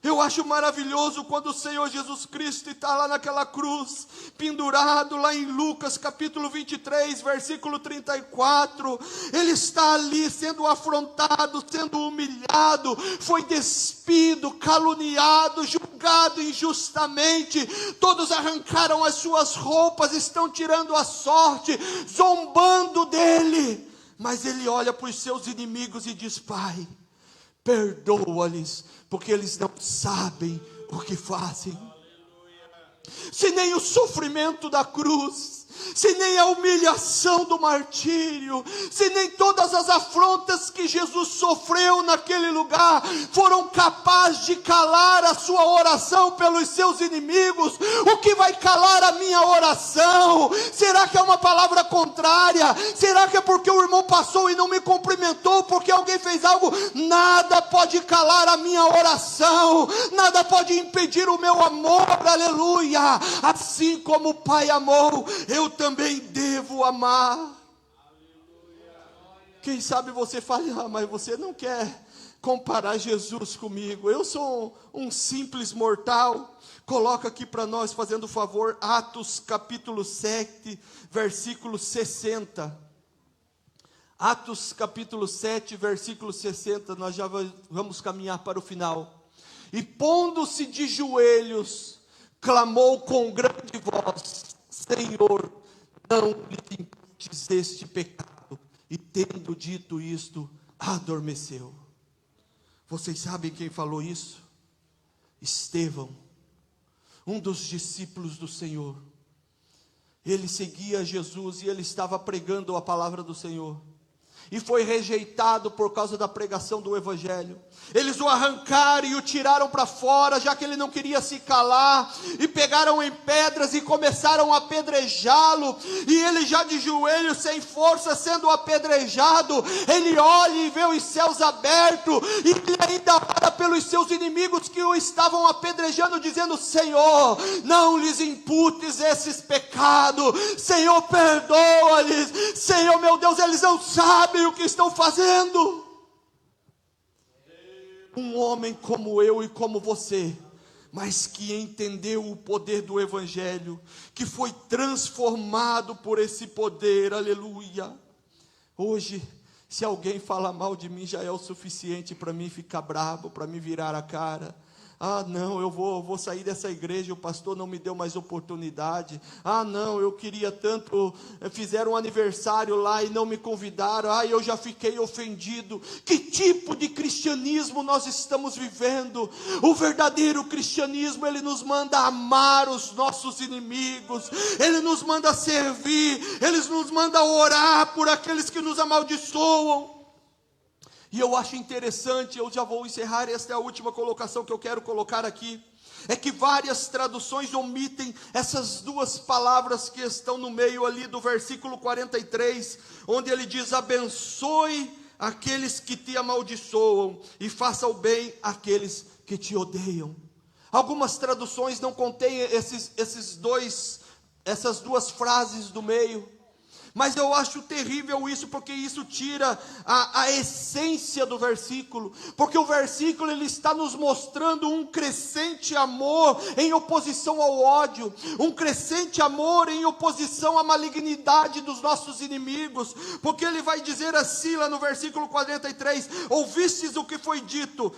Eu acho maravilhoso quando o Senhor Jesus Cristo está lá naquela cruz, pendurado lá em Lucas capítulo 23, versículo 34, Ele está ali sendo afrontado, sendo humilhado, foi despido, caluniado, julgado injustamente, todos arrancaram as suas roupas, estão tirando a sorte, zombando dele, mas Ele olha para os seus inimigos e diz: Pai, perdoa-lhes, porque eles não sabem o que fazem. Se nem o sofrimento da cruz, se nem a humilhação do martírio, se nem todas as afrontas que Jesus sofreu naquele lugar foram capazes de calar a sua oração pelos seus inimigos, o que vai calar a minha oração? Será que é uma palavra contrária? Será que é porque o irmão passou e não me cumprimentou, porque alguém fez algo? Nada pode calar a minha oração, nada pode impedir o meu amor, aleluia. Assim como o Pai amou, eu também devo amar. Quem sabe você fala: mas você não quer comparar Jesus comigo. Eu sou um simples mortal. Coloca aqui para nós, fazendo favor, Atos capítulo 7, versículo 60. Atos capítulo 7, versículo 60, nós já vamos caminhar para o final. E pondo-se de joelhos, clamou com grande voz: Senhor, não lhe imputes este pecado. E tendo dito isto, adormeceu. Vocês sabem quem falou isso? Estevão, um dos discípulos do Senhor. Ele seguia Jesus e ele estava pregando a palavra do Senhor. E foi rejeitado por causa da pregação do Evangelho. Eles o arrancaram e o tiraram para fora, já que ele não queria se calar. E pegaram em pedras e começaram a apedrejá-lo. E ele já de joelhos, sem força, sendo apedrejado, ele olha e vê os céus abertos. E ele ainda ora pelos seus inimigos que o estavam apedrejando, dizendo: Senhor, não lhes imputes esses pecados. Senhor, perdoa-lhes. Senhor, meu Deus, eles não sabem o que estão fazendo. Um homem como eu e como você, mas que entendeu o poder do Evangelho, que foi transformado por esse poder, aleluia. Hoje, se alguém fala mal de mim, já é o suficiente para mim ficar bravo, para mim virar a cara. Ah, não, eu vou sair dessa igreja, o pastor não me deu mais oportunidade. Ah, não, eu queria tanto, fizeram um aniversário lá e não me convidaram. Ah, eu já fiquei ofendido. Que tipo de cristianismo nós estamos vivendo? O verdadeiro cristianismo, ele nos manda amar os nossos inimigos, ele nos manda servir, ele nos manda orar por aqueles que nos amaldiçoam. E eu acho interessante, eu já vou encerrar, esta é a última colocação que eu quero colocar aqui, é que várias traduções omitem essas duas palavras que estão no meio ali do versículo 43, onde ele diz: abençoe aqueles que te amaldiçoam e faça o bem àqueles que te odeiam. Algumas traduções não contêm essas duas frases do meio. Mas eu acho terrível isso, porque isso tira a essência do versículo. Porque o versículo, ele está nos mostrando um crescente amor em oposição ao ódio. Um crescente amor em oposição à malignidade dos nossos inimigos. Porque ele vai dizer assim lá no versículo 43. Ouvistes o que foi dito: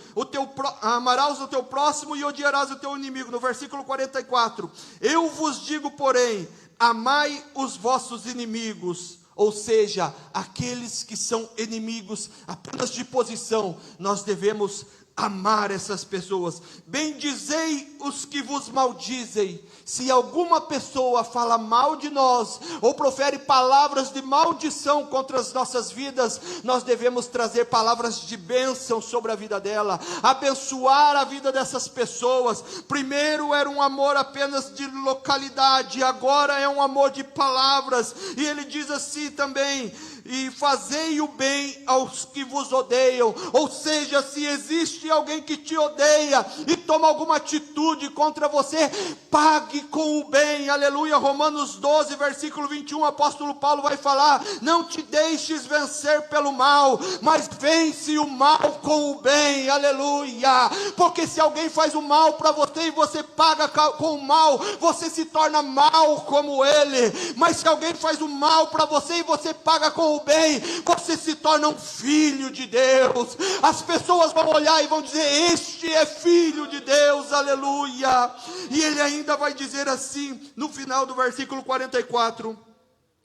amarás o teu próximo e odiarás o teu inimigo. No versículo 44. Eu vos digo, porém, amai os vossos inimigos, ou seja, aqueles que são inimigos apenas de posição. Nós devemos amar essas pessoas. Bendizei os que vos maldizem. Se alguma pessoa fala mal de nós, ou profere palavras de maldição contra as nossas vidas, nós devemos trazer palavras de bênção sobre a vida dela, abençoar a vida dessas pessoas. Primeiro era um amor apenas de localidade, agora é um amor de palavras. E ele diz assim também: e fazei o bem aos que vos odeiam. Ou seja, se existe alguém que te odeia e toma alguma atitude contra você, pague com o bem, aleluia. Romanos 12, versículo 21, o apóstolo Paulo vai falar: não te deixes vencer pelo mal, mas vence o mal com o bem, aleluia. Porque se alguém faz o mal para você e você paga com o mal, você se torna mal como ele. Mas se alguém faz o mal para você e você paga com o bem, você se torna um filho de Deus. As pessoas vão olhar e vão dizer: este é filho de Deus, aleluia. E ele ainda vai dizer assim, no final do versículo 44,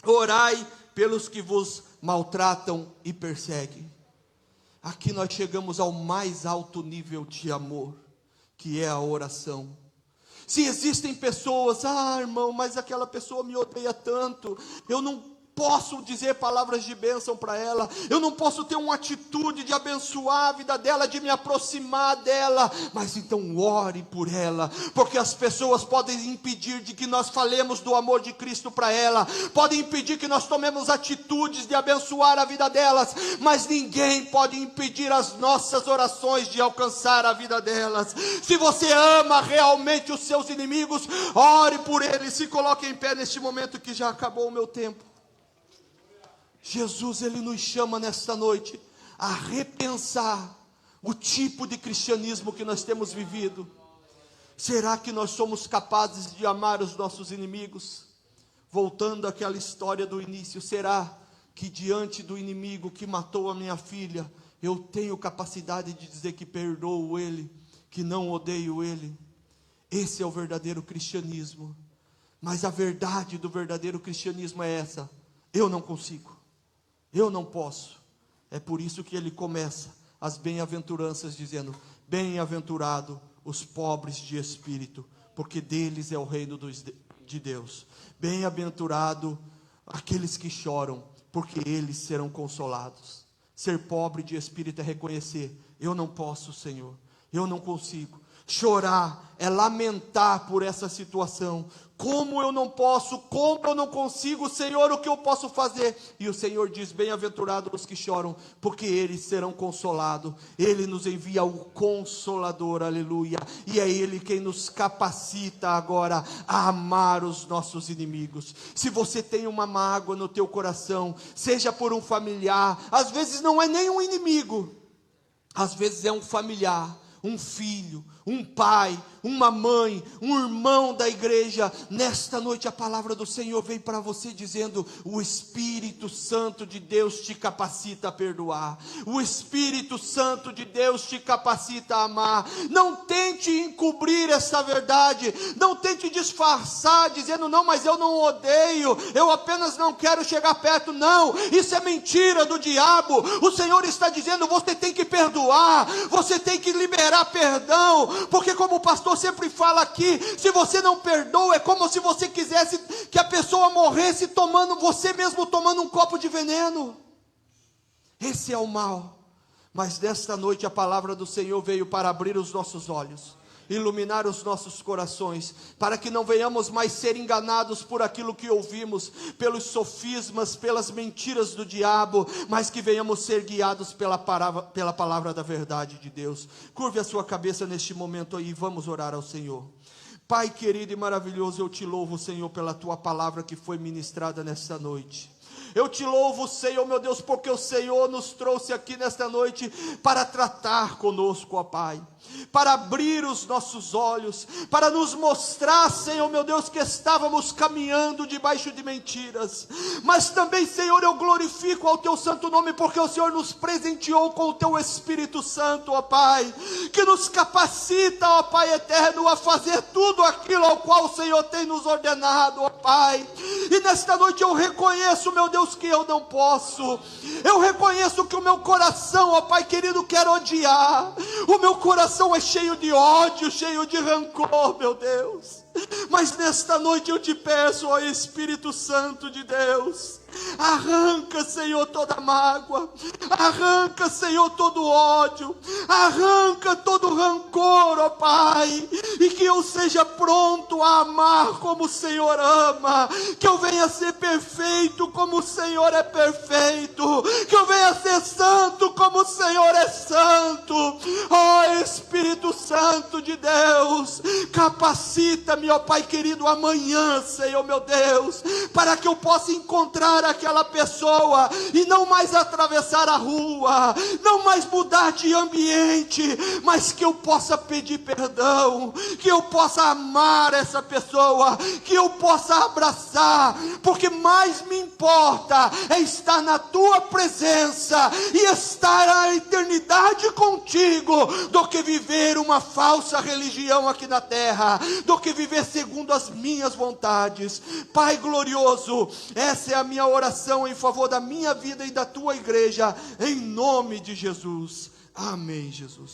orai pelos que vos maltratam e perseguem. Aqui nós chegamos ao mais alto nível de amor, que é a oração. Se existem pessoas: ah, irmão, mas aquela pessoa me odeia tanto, eu não posso dizer palavras de bênção para ela, eu não posso ter uma atitude de abençoar a vida dela, de me aproximar dela. Mas então ore por ela, porque as pessoas podem impedir de que nós falemos do amor de Cristo para ela, podem impedir que nós tomemos atitudes de abençoar a vida delas, mas ninguém pode impedir as nossas orações de alcançar a vida delas. Se você ama realmente os seus inimigos, ore por eles. Se coloque em pé neste momento, que já acabou o meu tempo. Jesus, ele nos chama nesta noite a repensar o tipo de cristianismo que nós temos vivido? Será que nós somos capazes de amar os nossos inimigos? Voltando àquela história do início, será que diante do inimigo que matou a minha filha, eu tenho capacidade de dizer que perdoo ele, que não odeio ele? Esse é o verdadeiro cristianismo. Mas a verdade do verdadeiro cristianismo é essa: eu não consigo, eu não posso. É por isso que ele começa as bem-aventuranças dizendo: bem-aventurado os pobres de espírito, porque deles é o reino de Deus. Bem-aventurado aqueles que choram, porque eles serão consolados. Ser pobre de espírito é reconhecer: eu não posso, Senhor, eu não consigo. Chorar é lamentar por essa situação. Como eu não posso, como eu não consigo, Senhor, o que eu posso fazer? E o Senhor diz: bem-aventurados os que choram, porque eles serão consolados. Ele nos envia o Consolador, aleluia. E é Ele quem nos capacita agora a amar os nossos inimigos. Se você tem uma mágoa no teu coração, seja por um familiar, às vezes não é nem um inimigo, às vezes é um familiar, um filho, um pai, uma mãe, um irmão da igreja. Nesta noite a palavra do Senhor vem para você dizendo: o Espírito Santo de Deus te capacita a perdoar, o Espírito Santo de Deus te capacita a amar. Não tente encobrir essa verdade, não tente disfarçar dizendo: não, mas eu não odeio, eu apenas não quero chegar perto. Não, isso é mentira do diabo. O Senhor está dizendo: você tem que perdoar, você tem que liberar perdão, porque como o pastor sempre fala aqui, se você não perdoa, é como se você quisesse que a pessoa morresse tomando, você mesmo tomando um copo de veneno. Esse é o mal. Mas nesta noite a palavra do Senhor veio para abrir os nossos olhos, iluminar os nossos corações, para que não venhamos mais ser enganados por aquilo que ouvimos, pelos sofismas, pelas mentiras do diabo, mas que venhamos ser guiados pela palavra da verdade de Deus. Curve a sua cabeça neste momento aí, vamos orar ao Senhor. Pai querido e maravilhoso, eu te louvo, Senhor, pela tua palavra que foi ministrada nesta noite. Eu te louvo, Senhor, meu Deus, porque o Senhor nos trouxe aqui nesta noite para tratar conosco, ó Pai, para abrir os nossos olhos, para nos mostrar, Senhor, meu Deus, que estávamos caminhando debaixo de mentiras. Mas também, Senhor, eu glorifico ao teu santo nome, porque o Senhor nos presenteou com o teu Espírito Santo, ó Pai, que nos capacita, ó Pai eterno, a fazer tudo aquilo ao qual o Senhor tem nos ordenado, ó Pai. E nesta noite eu reconheço, meu Deus, que eu não posso. Eu reconheço que o meu coração, ó Pai querido, quer odiar. O meu coração é cheio de ódio, cheio de rancor, meu Deus. Mas nesta noite eu te peço, ó Espírito Santo de Deus, arranca, Senhor, toda mágoa, arranca, Senhor, todo ódio, arranca todo rancor, ó Pai, e que eu seja pronto a amar como o Senhor ama, que eu venha ser perfeito como o Senhor é perfeito, que eu venha ser santo como o Senhor é santo. Ó Espírito Santo de Deus, capacita-me, ó Pai querido, amanhã, Senhor meu Deus, para que eu possa encontrar aquela pessoa e não mais atravessar a rua, não mais mudar de ambiente, mas que eu possa pedir perdão, que eu possa amar essa pessoa, que eu possa abraçar, porque mais me importa é estar na tua presença e estar a eternidade contigo, do que viver uma falsa religião aqui na terra, do que viver segundo as minhas vontades. Pai glorioso, essa é a minha oração em favor da minha vida e da tua igreja, em nome de Jesus. Amém, Jesus.